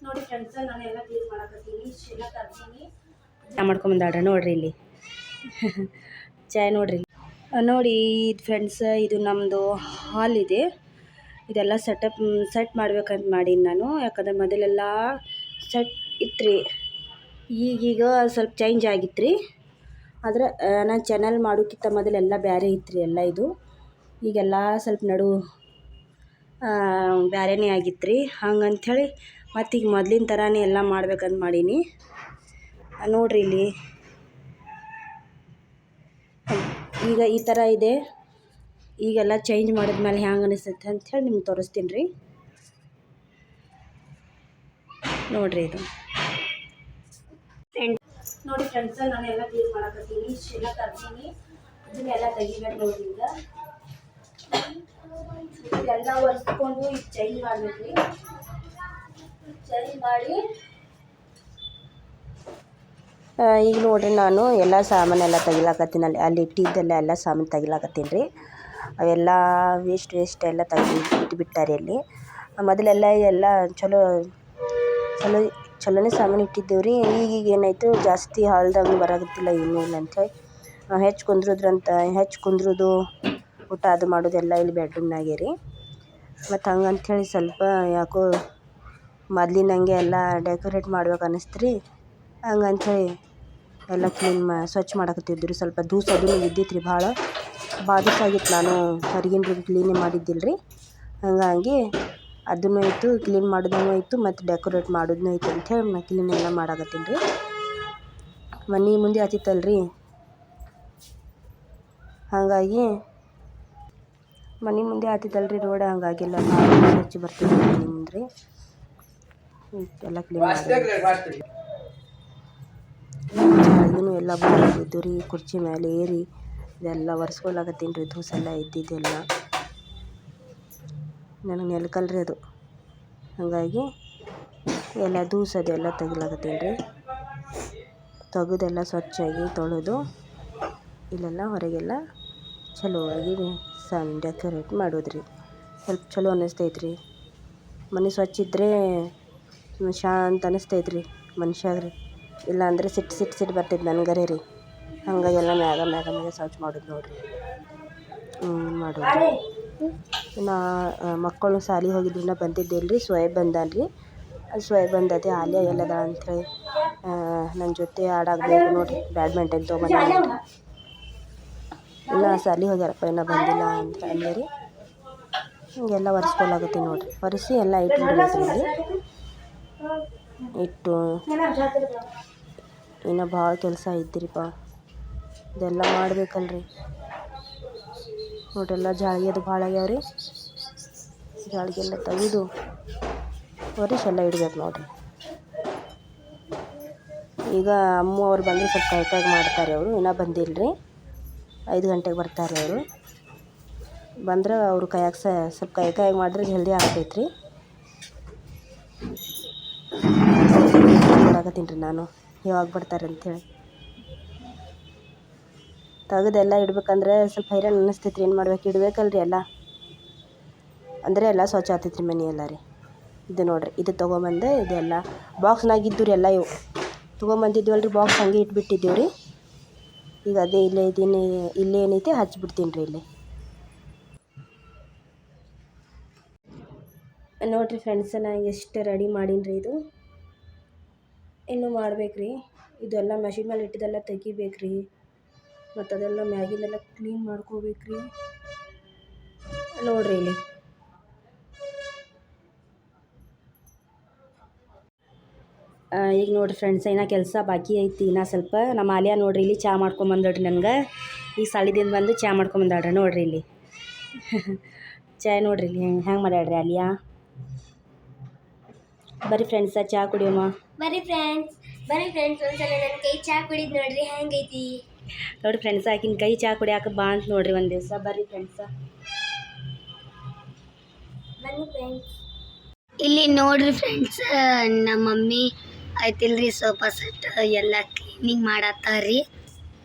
ನೋಡಿ ಫ್ರೆಂಡ್ಸ್, ನಾನೆಲ್ಲ ಕ್ಲೀನ್ ಮಾಡಕತ್ತೀನಿ, ಎಲ್ಲ ತರ್ತೀನಿ. ಮಾಡ್ಕೊಂಬಂದಾಡ್ರ ನೋಡ್ರಿ ಇಲ್ಲಿ ಚಾಯ್ ನೋಡ್ರಿ. ನೋಡಿ ಫ್ರೆಂಡ್ಸ್, ಇದು ನಮ್ಮದು ಹಾಲ್ ಇದೆ. ಇದೆಲ್ಲ ಸೆಟ್ ಮಾಡ್ಬೇಕಂತ ಮಾಡೀನಿ ನಾನು. ಯಾಕಂದ್ರೆ ಮೊದಲೆಲ್ಲ ಸೆಟ್ ಇತ್ರಿ, ಈಗೀಗ ಸ್ವಲ್ಪ ಚೇಂಜ್ ಆಗಿತ್ತು ರೀ. ಆದರೆ ನಾನು ಚಾನಲ್ ಮಾಡೋಕ್ಕಿಂತ ಮೊದಲೆಲ್ಲ ಬೇರೆ ಇತ್ತು ರೀ ಎಲ್ಲ. ಇದು ಈಗೆಲ್ಲ ಸ್ವಲ್ಪ ಬೇರೆನೇ ಆಗಿತ್ತು ರೀ. ಹಂಗಂಥೇಳಿ ಮತ್ತೀಗ ಮೊದಲಿನ ಥರನೇ ಎಲ್ಲ ಮಾಡ್ಬೇಕಂತ ಮಾಡೀನಿ. ನೋಡ್ರಿ ಇಲ್ಲಿ ಈಗ ಈ ಥರ ಇದೆ. ಈಗೆಲ್ಲ ಚೇಂಜ್ ಮಾಡಿದ್ಮೇಲೆ ಹ್ಯಾಂಗೆ ಅನಿಸ್ತೈತೆ ಅಂಥೇಳಿ ನಿಮ್ಗೆ ತೋರಿಸ್ತೀನಿ ರೀ. ನೋಡ್ರಿ ಇದು ನೋಡಿ ಫ್ರೆಂಡ್ಸ್, ನಾನೆಲ್ಲ ಕ್ಲೀನ್ ಮಾಡಕತ್ತೀನಿ, ಎಲ್ಲ ತರ್ತೀನಿ. ಇದನ್ನೆಲ್ಲ ತೆಗಿಬೇಕು ನೋಡಿ. ಇದೆಲ್ಲ ಒರೆಸ್ಕೊಂಡು ಈಗ ಚೇಂಜ್ ಮಾಡಬೇಕ್ರಿ. ಚೇಂಜ್ ಮಾಡಿ ಈಗ ನೋಡ್ರಿ ನಾನು ಎಲ್ಲ ಸಾಮಾನೆಲ್ಲ ತೆಗಿಲಾಕತ್ತೀನಿ. ಅಲ್ಲಿ ಇಟ್ಟಿದ್ದೆಲ್ಲ ಎಲ್ಲ ಸಾಮಾನು ತೆಗಿಲಾಕತ್ತೀನಿ ರೀ. ಅವೆಲ್ಲ ವೇಸ್ಟ್ ಎಲ್ಲ ಇಟ್ಬಿಟ್ಟಾರೆ ಅಲ್ಲಿ. ಮೊದಲೆಲ್ಲ ಎಲ್ಲ ಚಲೋನೇ ಸಾಮಾನು ಇಟ್ಟಿದ್ದೇವೆ ರೀ. ಈಗೀಗ ಏನಾಯಿತು, ಜಾಸ್ತಿ ಹಾಲ್ದಾಗ ಬರಾಗತ್ತಿಲ್ಲ ಏನೂ ಇಲ್ಲ ಅಂಥೇಳಿ ಹೆಚ್ಚು ಕುಂದ್ರೋದು ಊಟ ಅದು ಮಾಡೋದೆಲ್ಲ ಇಲ್ಲಿ ಬೆಡ್ರೂಮ್ನಾಗೆ ರೀ. ಮತ್ತು ಹಂಗಂಥೇಳಿ ಸ್ವಲ್ಪ ಯಾಕೋ ಮೊದಲಿನಂಗೆ ಎಲ್ಲ ಡೆಕೋರೇಟ್ ಮಾಡ್ಬೇಕು ಅನ್ನಿಸ್ತು ರೀ. ಹಂಗಂಥೇಳಿ ಎಲ್ಲ ಸ್ವಚ್ಛ ಮಾಡಕತ್ತಿದ್ವಿ. ಸ್ವಲ್ಪ ದೂಸ ಅದೂ ಇದ್ದಿತ್ತು ರೀ, ಭಾಳ ದಿವಸ ಆಗಿತ್ತು ನಾನು ಹೊರಗಿನ ರೂಮ್ ಕ್ಲೀನೇ ಮಾಡಿದ್ದಿಲ್ಲ ರೀ. ಹಾಗಾಗಿ ಅದನ್ನು ಆಯಿತು, ಕ್ಲೀನ್ ಮಾಡೋದೂ ಆಯಿತು, ಮತ್ತು ಡೆಕೋರೇಟ್ ಮಾಡೋದೂ ಆಯಿತು ಅಂಥೇಳಿ ನಾನು ಕ್ಲೀನ್ ಎಲ್ಲ ಮಾಡಾಕತ್ತೀನಿ ರೀ. ಮನೆ ಮುಂದೆ ಆತಿತ್ತಲ್ರಿ, ಹಾಗಾಗಿ ಮನೆ ಮುಂದೆ ಆತಿತ್ತಲ್ರಿ ರೋಡ್. ಹಾಗಾಗಿ ಎಲ್ಲ ಸ್ವಚ್ಛ ಬರ್ತಿದ್ವಿ ಮನೆ ಮುಂದೆ ಎಲ್ಲ ಕ್ಲೀನ್ ಮಾಡಿ. ಏನು ಎಲ್ಲ ಬಂದಿದ್ದು ರೀ, ಕುರ್ಚಿ ಮೇಲೆ ಏರಿ ಇದೆಲ್ಲ ಒರೆಸ್ಕೊಳಕತ್ತೀನಿ ರೀ. ದೂಸೆಲ್ಲ ಇದ್ದಿದ್ದೆಲ್ಲ ನನಗೆ ನೆಲ್ಕಲ್ರಿ ಅದು. ಹಾಗಾಗಿ ಎಲ್ಲ ದೂಸದೆಲ್ಲ ತೆಗಿಲಾಕತ್ತೀನಿ ರೀ. ತೆಗೆದೆಲ್ಲ ಸ್ವಚ್ಛಾಗಿ ತೊಳೆದು ಇಲ್ಲೆಲ್ಲ ಹೊರಗೆಲ್ಲ ಚಲೋವಾಗಿ ಡೆಕೋರೇಟ್ ಮಾಡೋದ್ರಿ. ಸ್ವಲ್ಪ ಚಲೋ ಅನ್ನಿಸ್ತೈತ್ರಿ. ಮನೆ ಸ್ವಚ್ಛ ಇದ್ದರೆ ಶಾಂತ ಅನ್ನಿಸ್ತೈತ್ರಿ ಮನುಷ್ಯಾಗ್ರಿ. ಇಲ್ಲಾಂದರೆ ಸಿಟ್ಟು ಬರ್ತೈತೆ ನನಗರೆ ರೀ. ಹಾಗಾಗಿ ಎಲ್ಲ ಮ್ಯಾಗ ಸ್ವಚ್ಛ ಮಾಡೋದು ನೋಡಿರಿ. ಮಾಡೋದು ಇನ್ನು ಮಕ್ಕಳು ಶಾಲೆಗೆ ಹೋಗಿದ್ರಿಂದ ಬಂದಿದ್ದಿಲ್ಲ ರೀ. ಸ್ವಯಂ ಬಂದಾನ್ರಿ. ಸ್ವಯಂ ಬಂದದೆ ಆಲಿಯಾ ಎಲ್ಲದ ಅಂಥೇಳಿ ನನ್ನ ಜೊತೆ ಆಡಾಗಬೇಕು ನೋಡಿರಿ. ಬ್ಯಾಡ್ಮಿಂಟನ್ ತೊಗೊಂಬಂದ. ಇನ್ನು ಶಾಲೆಗೆ ಹೋಗ್ಯಾರಪ್ಪ, ಇನ್ನೂ ಬಂದಿಲ್ಲ ಅಂತ ಅಂದೆ ರೀ. ಹಿಂಗೆಲ್ಲ ಒರೆಸ್ಕೊಳಕತ್ತೀನಿ ನೋಡಿರಿ. ಒರೆಸಿ ಎಲ್ಲ ಇಟ್ಬಿಡ್ಬೇಕು ಇಲ್ಲಿ. ಇಟ್ಟು ಇನ್ನೂ ಭಾಳ ಕೆಲಸ ಐತಿರಿಪ್ಪ, ಇದೆಲ್ಲ ಮಾಡ್ಬೇಕಲ್ರಿ. ನೋಡ್ರೆಲ್ಲ ಜಾಳ್ಗೆ ಅದು ಭಾಳ ಆಗ್ಯಾವ ರೀ. ಜಾಳ್ಗೆಲ್ಲ ತೆಗೆದು ಒರೆಸಿ ಎಲ್ಲ ಇಡ್ಬೇಕು ನೋಡಿರಿ. ಈಗ ಅಮ್ಮ ಅವ್ರು ಬಂದರೆ ಸ್ವಲ್ಪ ಕಾಯಿ ಮಾಡ್ತಾರೆ. ಅವರು ಇನ್ನೂ ಬಂದಿಲ್ಲ ರೀ. 5 ಗಂಟೆಗೆ ಬರ್ತಾರೆ ಅವರು. ಬಂದ್ರೆ ಅವರು ಸ್ವಲ್ಪ ಕಾಯಿ ಮಾಡಿದ್ರೆ ಜಲ್ದಿ ಆಗ್ತೈತೆ ರೀ. ಬರಾಕತ್ತೀನಿ ರೀ ನಾನು, ಯಾವಾಗ ಬರ್ತಾರೆ ಅಂಥೇಳಿ. ತೆಗೆದೆಲ್ಲ ಇಡ್ಬೇಕಂದ್ರೆ ಸ್ವಲ್ಪ ಹೈರಾಣ ಅನ್ನಿಸ್ತೈತೆ ರೀ. ಏನು ಮಾಡ್ಬೇಕು, ಇಡ್ಬೇಕಲ್ರಿ ಎಲ್ಲ. ಅಂದರೆ ಎಲ್ಲ ಸ್ವಚ್ಛ ಆಗ್ತೈತೆ ರೀ ಮನೆ ಎಲ್ಲ ರೀ. ಇದು ನೋಡಿರಿ, ಇದು ತೊಗೊಂಬಂದೆ. ಇದೆಲ್ಲ ಬಾಕ್ಸ್ನಾಗಿದ್ದು ರೀ ಎಲ್ಲ. ಇವು ತೊಗೊಂಬಂದಿದ್ವಲ್ರಿ, ಬಾಕ್ಸ್ ಹಂಗೆ ಇಟ್ಬಿಟ್ಟಿದ್ದೀವಿ ರೀ. ಈಗ ಅದೇ ಇಲ್ಲೇ ಏನೈತೆ ಹಚ್ಬಿಡ್ತೀನಿ ರೀ ಇಲ್ಲಿ. ನೋಡಿರಿ ಫ್ರೆಂಡ್ಸ್, ನಾನು ಎಷ್ಟು ರೆಡಿ ಮಾಡೀನಿ ರೀ. ಇದು ಇನ್ನೂ ಮಾಡ್ಬೇಕು ರೀ. ಇದೆಲ್ಲ ಮಷಿನ್ ಮೇಲೆ ಇಟ್ಟಿದ್ದೆಲ್ಲ ತೆಗಿಬೇಕು ರೀ. ಮತ್ತು ಅದೆಲ್ಲ ಮ್ಯಾಗಿನೆಲ್ಲ ಕ್ಲೀನ್ ಮಾಡ್ಕೋಬೇಕು ರೀ. ನೋಡಿರಿ ಇಲ್ಲಿ ಈಗ ನೋಡಿರಿ ಫ್ರೆಂಡ್ಸ್, ಇನ್ನೂ ಕೆಲಸ ಬಾಕಿ ಐತಿ. ಇನ್ನೂ ಸ್ವಲ್ಪ ನಮ್ಮ ಆಲಿಯಾ ನೋಡಿರಿ ಇಲ್ಲಿ ಚಹಾ ಮಾಡ್ಕೊಂಬಂದಡ್ರಿ. ನನಗೆ ಈಗ ಸಾಲಿದಿಂದ ಬಂದು ಚಹಾ ಮಾಡ್ಕೊಂಬಂದಾಡ್ರಿ. ನೋಡಿರಿ ಇಲ್ಲಿ ಚಾಯ್ ನೋಡಿರಿ ಇಲ್ಲಿ ಹೆಂಗೆ ಮಾಡ್ಯಾಡ್ರಿ ಆಲಿಯಾ. ಬರ್ರಿ ಫ್ರೆಂಡ್ಸ, ಚಹಾ ಕುಡಿಯೋಮ್ಮ. ಬರ್ರಿ ಫ್ರೆಂಡ್ಸ್ ಒಂದ್ಸಲ ನನ್ನ ಕೈ ಚಹಾ ಕುಡಿದು ನೋಡ್ರಿ ಹೆಂಗೈತಿ. ನೋಡಿ ಫ್ರೆಂಡ್ಸ್, ಆಕಿನ ಕೈ ಚಹಾ ಕುಡಿಯಾಕ ಬಾ ಅಂತ ನೋಡ್ರಿ ಒಂದು ದಿವಸ. ಬರ್ರಿ ಫ್ರೆಂಡ್ಸ. ಬನ್ನಿ ಫ್ರೆಂಡ್ಸ್. ಇಲ್ಲಿ ನೋಡ್ರಿ ಫ್ರೆಂಡ್ಸ್, ನಮ್ಮ ಮಮ್ಮಿ ಆಯ್ತಿಲ್ರಿ ಸೋಫಾ ಸೆಟ್ ಎಲ್ಲ ಕ್ಲೀನಿಂಗ್ ಮಾಡತ್ತಾರ್ರಿ.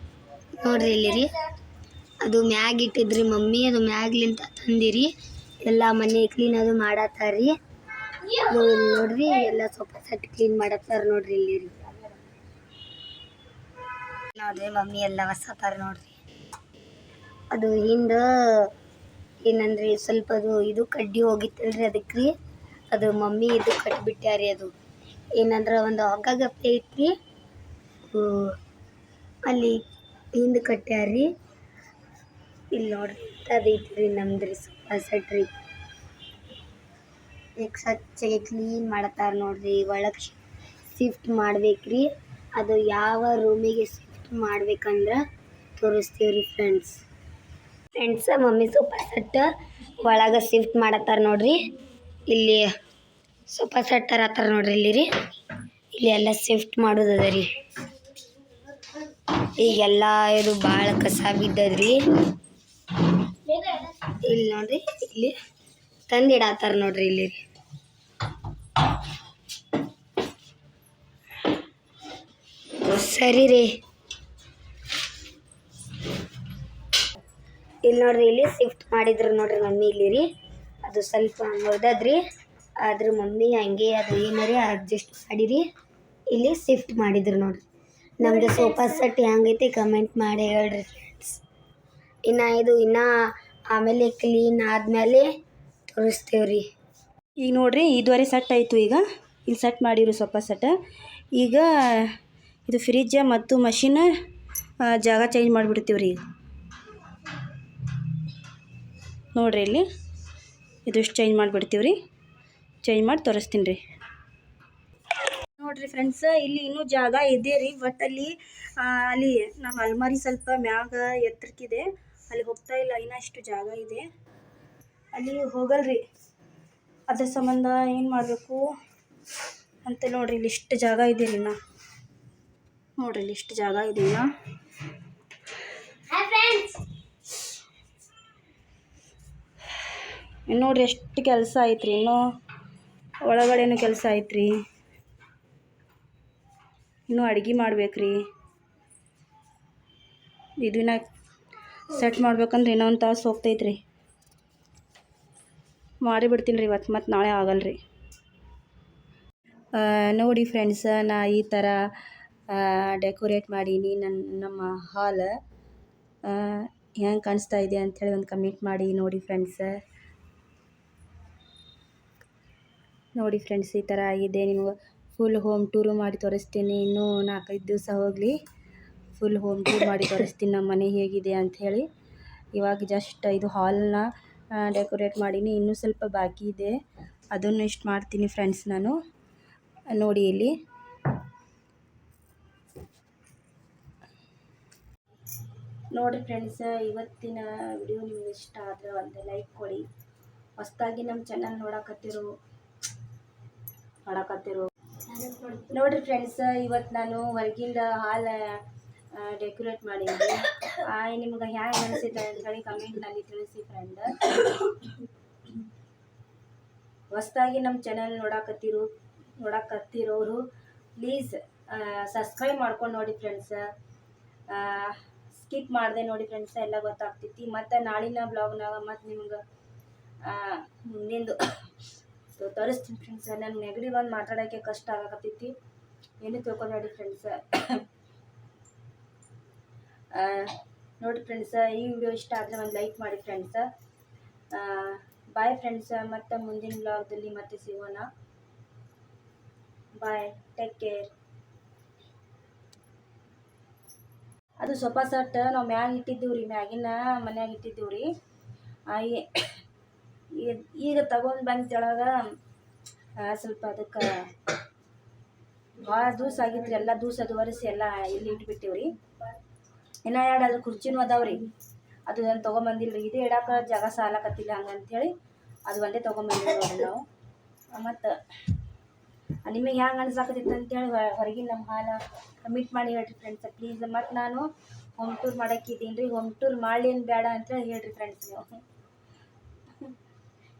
ನೋಡ್ರಿ ಇಲ್ಲಿ ರೀ, ಅದು ಮ್ಯಾಗ್ ಇಟ್ಟಿದ್ರಿ ಮಮ್ಮಿ. ಅದು ಮ್ಯಾಗ್ಲಿಂತ ತಂದಿರಿ. ಎಲ್ಲ ಮನೆ ಕ್ಲೀನ್ ಅದು ಮಾಡತ್ತಾರ್ರಿ. ನೋಡ್ರಿ ಎಲ್ಲ ಸೋಫಾ ಸೆಟ್ ಕ್ಲೀನ್ ಮಾಡತ್ತಾರ ನೋಡ್ರಿ ಇಲ್ಲಿ ರೀ. ಅದೇ ಮಮ್ಮಿ ಎಲ್ಲ ಹೊಸತಾರ ನೋಡ್ರಿ. ಅದು ಹಿಂದ ಏನಂದ್ರಿ ಸ್ವಲ್ಪ ಅದು ಇದು ಕಡ್ಡಿ ಹೋಗಿತ್ತಲ್ರಿ ಅದಕ್ಕೆ ರೀ ಅದು ಮಮ್ಮಿ ಇದು ಕಟ್ಬಿಟ್ಟಾರಿ. ಅದು ಏನಂದ್ರೆ ಒಂದು ಹಗ್ಗಗಪ್ಪೆ ಐತ್ರಿ ಅಲ್ಲಿ ಹಿಂದೆ ಕಟ್ಟ್ಯಾರಿ. ಇಲ್ಲಿ ನೋಡ್ರಿ ಅದೈತ್ರಿ ನಮ್ದ್ರಿ ಸೋಫಾ ಸೆಟ್ ರೀ. ಈಗ ಸ್ವಚ್ಛಗೆ ಕ್ಲೀನ್ ಮಾಡತ್ತಾರ ನೋಡ್ರಿ. ಒಳಗೆ ಶಿಫ್ಟ್ ಮಾಡ್ಬೇಕ್ರಿ. ಅದು ಯಾವ ರೂಮಿಗೆ ಶಿಫ್ಟ್ ಮಾಡ್ಬೇಕಂದ್ರೆ ತೋರಿಸ್ತೀವ್ರಿ ಫ್ರೆಂಡ್ಸ್. ಮಮ್ಮಿ ಸೋಫಾ ಸೆಟ್ ಒಳಗೆ ಶಿಫ್ಟ್ ಮಾಡತ್ತಾರ ನೋಡ್ರಿ. ಇಲ್ಲಿ ಸೋಫಾ ಸೆಟ್ ತರತ್ತಾರ ನೋಡ್ರಿ ಇಲ್ಲಿ ರೀ. ಇಲ್ಲಿ ಎಲ್ಲ ಶಿಫ್ಟ್ ಮಾಡೋದದ ರೀ. ಈಗೆಲ್ಲ ಇದು ಭಾಳ ಕಸ ಬಿದ್ದದ್ರಿ. ಇಲ್ಲಿ ನೋಡ್ರಿ ಇಲ್ಲಿ ತಂದಿಡತ್ತಾರ ನೋಡ್ರಿ ಇಲ್ಲಿ ರೀ. ಸರಿ ರೀ. ಇಲ್ಲಿ ನೋಡ್ರಿ ಇಲ್ಲಿ ಶಿಫ್ಟ್ ಮಾಡಿದ್ರು ನೋಡ್ರಿ ಮಮ್ಮಿ ಇಲ್ಲಿ ರೀ. ಅದು ಸ್ವಲ್ಪ ನೋದದ್ರಿ ಆದ್ರೆ ಮಮ್ಮಿ ಹಂಗೆ ಅದು ಏನಾರಿ ಅಡ್ಜಸ್ಟ್ ಮಾಡಿರಿ ಇಲ್ಲಿ ಶಿಫ್ಟ್ ಮಾಡಿದ್ರು ನೋಡ್ರಿ. ನಮ್ದು ಸೋಫಾ ಸೆಟ್ ಹೆಂಗೈತಿ ಕಮೆಂಟ್ ಮಾಡಿ ಹೇಳ್ರಿ ಫ್ರೆಂಡ್ಸ್. ಇನ್ನು ಆಮೇಲೆ ಕ್ಲೀನ್ ಆದಮೇಲೆ ತೋರಿಸ್ತೇವ್ರಿ. ಈಗ ನೋಡ್ರಿ ಇದುವರೆ ಸೆಟ್ ಆಯಿತು. ಈಗ ಇಲ್ಲಿ ಸೆಟ್ ಮಾಡಿರು ಸೋಫಾ ಸೆಟ್. ಈಗ ಇದು ಫ್ರಿಜ್ ಮತ್ತು ಮಷಿನ್ ಜಾಗ ಚೇಂಜ್ ಮಾಡಿಬಿಡ್ತೀವಿ ರೀ. ನೋಡ್ರಿ ಇಲ್ಲಿ ಇದಿಷ್ಟು ಚೇಂಜ್ ಮಾಡಿಬಿಡ್ತೀವಿ ರೀ. ಚೇಂಜ್ ಮಾಡಿ ತೋರಿಸ್ತೀನಿ ರೀ. ನೋಡ್ರಿ ಫ್ರೆಂಡ್ಸ್ ಇಲ್ಲಿ ಇನ್ನೂ ಜಾಗ ಇದೆ ರೀ. ಬಟ್ ಅಲ್ಲಿ ನಮ್ಮ ಅಲ್ಮಾರಿ ಸ್ವಲ್ಪ ಮ್ಯಾಗ ಎತ್ತರಕ್ಕಿದೆ. ಅಲ್ಲಿ ಹೋಗ್ತಾ ಇಲ್ಲ. ಇನ್ನೂ ಇಷ್ಟು ಜಾಗ ಇದೆ ಅಲ್ಲಿ ಹೋಗಲ್ರಿ. ಅದ್ರ ಸಂಬಂಧ ಏನು ಮಾಡಬೇಕು ಅಂತ ನೋಡ್ರಿ. ಇಲ್ಲಿ ಇಷ್ಟು ಜಾಗ ಇದೆ ರೀ. ನೋಡ್ರಿ ಇಲ್ಲಿ ಇಷ್ಟು ಜಾಗ ಇದೆ. ಇನ್ನು ನೋಡ್ರಿ ಎಷ್ಟು ಕೆಲಸ ಐತ್ರಿ. ಇನ್ನೂ ಒಳಗಡೆನೂ ಕೆಲಸ ಐತ್ರಿ. ಇನ್ನೂ ಅಡುಗೆ ಮಾಡ್ಬೇಕ್ರಿ. ಇದನ್ನ ಸೆಟ್ ಮಾಡ್ಬೇಕಂದ್ರೆ ಇನ್ನೂ ಒಂದು ತಾಸು ಹೋಗ್ತೈತ್ರಿ. ಮಾಡಿಬಿಡ್ತೀನಿ ರೀ ಇವತ್ತು, ಮತ್ತು ನಾಳೆ ಆಗಲ್ರಿ. ನೋಡಿ ಫ್ರೆಂಡ್ಸ್ ನಾ ಈ ಥರ ಡೆಕೋರೇಟ್ ಮಾಡೀನಿ ನಮ್ಮ ಹಾಲ್. ಹೆಂಗೆ ಕಾಣಿಸ್ತಾ ಇದೆ ಅಂಥೇಳಿ ಒಂದು ಕಮೆಂಟ್ ಮಾಡಿ ನೋಡಿ ಫ್ರೆಂಡ್ಸ್. ನೋಡಿ ಫ್ರೆಂಡ್ಸ್ ಈ ಥರ ಆಗಿದೆ. ನಿಮ್ಗೆ ಫುಲ್ ಹೋಮ್ ಟೂರು ಮಾಡಿ ತೋರಿಸ್ತೀನಿ. ಇನ್ನೂ 4-5 ದಿವಸ ಹೋಗಲಿ ಫುಲ್ ಹೋಮ್ ಟೂರ್ ಮಾಡಿ ತೋರಿಸ್ತೀನಿ ನಮ್ಮ ಮನೆ ಹೇಗಿದೆ ಅಂಥೇಳಿ. ಇವಾಗ ಜಸ್ಟ್ ಇದು ಹಾಲ್ನ ಡೆಕೋರೇಟ್ ಮಾಡೀನಿ. ಇನ್ನೂ ಸ್ವಲ್ಪ ಬಾಕಿ ಇದೆ, ಅದನ್ನು ಇಷ್ಟು ಮಾಡ್ತೀನಿ ಫ್ರೆಂಡ್ಸ್ ನಾನು. ನೋಡಿ ಇಲ್ಲಿ ನೋಡಿರಿ ಫ್ರೆಂಡ್ಸ್, ಇವತ್ತಿನ ವಿಡಿಯೋ ನಿಮ್ಗೆ ಇಷ್ಟ ಆದರೆ ಒಂದು ಲೈಕ್ ಕೊಡಿ. ಹೊಸದಾಗಿ ನಮ್ಮ ಚಾನಲ್ ನೋಡಕತ್ತಿರೋ ನೋಡಿರಿ ಫ್ರೆಂಡ್ಸ್, ಇವತ್ತು ನಾನು ಹೊರಗಿಂದ ಹಾಲ್ ಡೆಕೋರೇಟ್ ಮಾಡಿದ್ದೆ. ನಿಮ್ಗೆ ಹ್ಯಾಂಗೆ ಅನಿಸಿದೆ ಅಂತೇಳಿ ಕಮೆಂಟ್ನಲ್ಲಿ ತಿಳಿಸಿ ಫ್ರೆಂಡ್. ಹೊಸದಾಗಿ ನಮ್ಮ ಚಾನಲ್ ನೋಡಕತ್ತಿರೋರು ಪ್ಲೀಸ್ ಸಬ್ಸ್ಕ್ರೈಬ್ ಮಾಡ್ಕೊಂಡು ನೋಡಿ ಫ್ರೆಂಡ್ಸ್. ಸ್ಕಿಪ್ ಮಾಡಿದೆ ನೋಡಿ ಫ್ರೆಂಡ್ಸ್, ಎಲ್ಲ ಗೊತ್ತಾಗ್ತೈತಿ. ಮತ್ತು ನಾಳಿನ ಬ್ಲಾಗ್ನಾಗ ಮತ್ತು ನಿಮ್ಗೆ ಮುಂದಿಂದು ತೋರಿಸ್ತೀನಿ ಫ್ರೆಂಡ್ಸ್. ನನಗೆ ನೆಗಡಿ ಬಂದು ಮಾತಾಡೋಕ್ಕೆ ಕಷ್ಟ ಆಗಕತ್ತೈತಿ, ಏನು ತಿಳ್ಕೊಬೇಡಿ ಫ್ರೆಂಡ್ಸ್. ನೋಡಿ ಫ್ರೆಂಡ್ಸ್, ಈ ವಿಡಿಯೋ ಇಷ್ಟ ಆದರೆ ಒಂದು ಲೈಕ್ ಮಾಡಿ ಫ್ರೆಂಡ್ಸ್. ಬಾಯ್ ಫ್ರೆಂಡ್ಸ್, ಮತ್ತು ಮುಂದಿನ ಬ್ಲಾಗ್ದಲ್ಲಿ ಮತ್ತೆ ಸಿಗೋಣ. ಬಾಯ್, ಟೇಕ್ ಕೇರ್. ಅದು ಸೋಫಾ ಸೆಟ್ ನಾವು ಮ್ಯಾಗ ಇಟ್ಟಿದ್ದೀವಿ ರೀ, ಮ್ಯಾಗಿನ ಮನ್ಯಾಗ ಇಟ್ಟಿದ್ದೀವಿ ರೀ. ಈಗ ತಗೊಂಡು ಬಂದು ಕೆಳಗೆ ಸ್ವಲ್ಪ ಅದಕ್ಕೆ ಭಾಳ ದೂಸ ಆಗಿತ್ತು. ಎಲ್ಲ ದೂಸದು ಒರೆಸಿ ಎಲ್ಲ ಇಲ್ಲಿ ಇಟ್ಬಿಟ್ಟಿವಿ ರೀ. ಇನ್ನೂ 2 ಅದು ಕುರ್ಚಿನೂ ಅದಾವೆ ರೀ. ಅದು ನಾನು ತೊಗೊಂಬಂದಿಲ್ಲ ರೀ. ಇದು ಇಡಕ್ಕೆ ಜಾಗ ಸಾಲಕತ್ತಿಲ್ಲ ಹಂಗಂಥೇಳಿ ಅದು ಒಂದೇ ತೊಗೊಂಬಂದಿಲ್ಲ ನೋಡ್ರಿ ನಾವು. ಮತ್ತು ನಿಮಗೆ ಹ್ಯಾಂಗೆ ಅನ್ಸಾಕತ್ತೈತೆ ಅಂತೇಳಿ ಹೊರಗಿನ ನಮ್ಮ ಹಾಲು ಕಮೆಂಟ್ ಮಾಡಿ ಹೇಳ್ರಿ ಫ್ರೆಂಡ್ಸ್ ಪ್ಲೀಸ್. ಮತ್ತು ನಾನು ಹೋಮ್ ಟೂರ್ ಮಾಡೋಕ್ಕಿದ್ದೀನಿ ರೀ. ಹೋಮ್ ಟೂರ್ ಮಾಡಲಿ ಏನು ಬೇಡ ಅಂತೇಳಿ ಹೇಳ್ರಿ ಫ್ರೆಂಡ್ಸ್. ನೀವು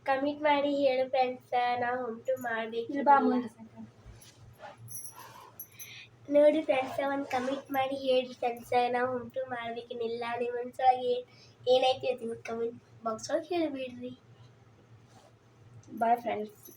ಕಮೆಂಟ್ ಮಾಡಿ ಹೇಳು ಫ್ರೆಂಡ್ಸ್, ನಾವು ಹೋಮ್ ಟೂರ್ ಮಾಡಬೇಕು. ನೋಡಿ ಫ್ರೆಂಡ್ಸ್, ಒಂದು ಕಮೆಂಟ್ ಮಾಡಿ ಹೇಳಿ ಫ್ರೆಂಡ್ಸ್, ನಾವು ಹೋಮ್ ಟೂರ್ ಮಾಡ್ಬೇಕೇನಿಲ್ಲ. ನಿಮ್ಮ ಮನ್ಸೊಳಗೆ ಏನೈತಿ ಅದು ಕಮೆಂಟ್ ಬಾಕ್ಸ್ ಒಳಗೆ ಹೇಳಿಬಿಡ್ರಿ. Bye friends.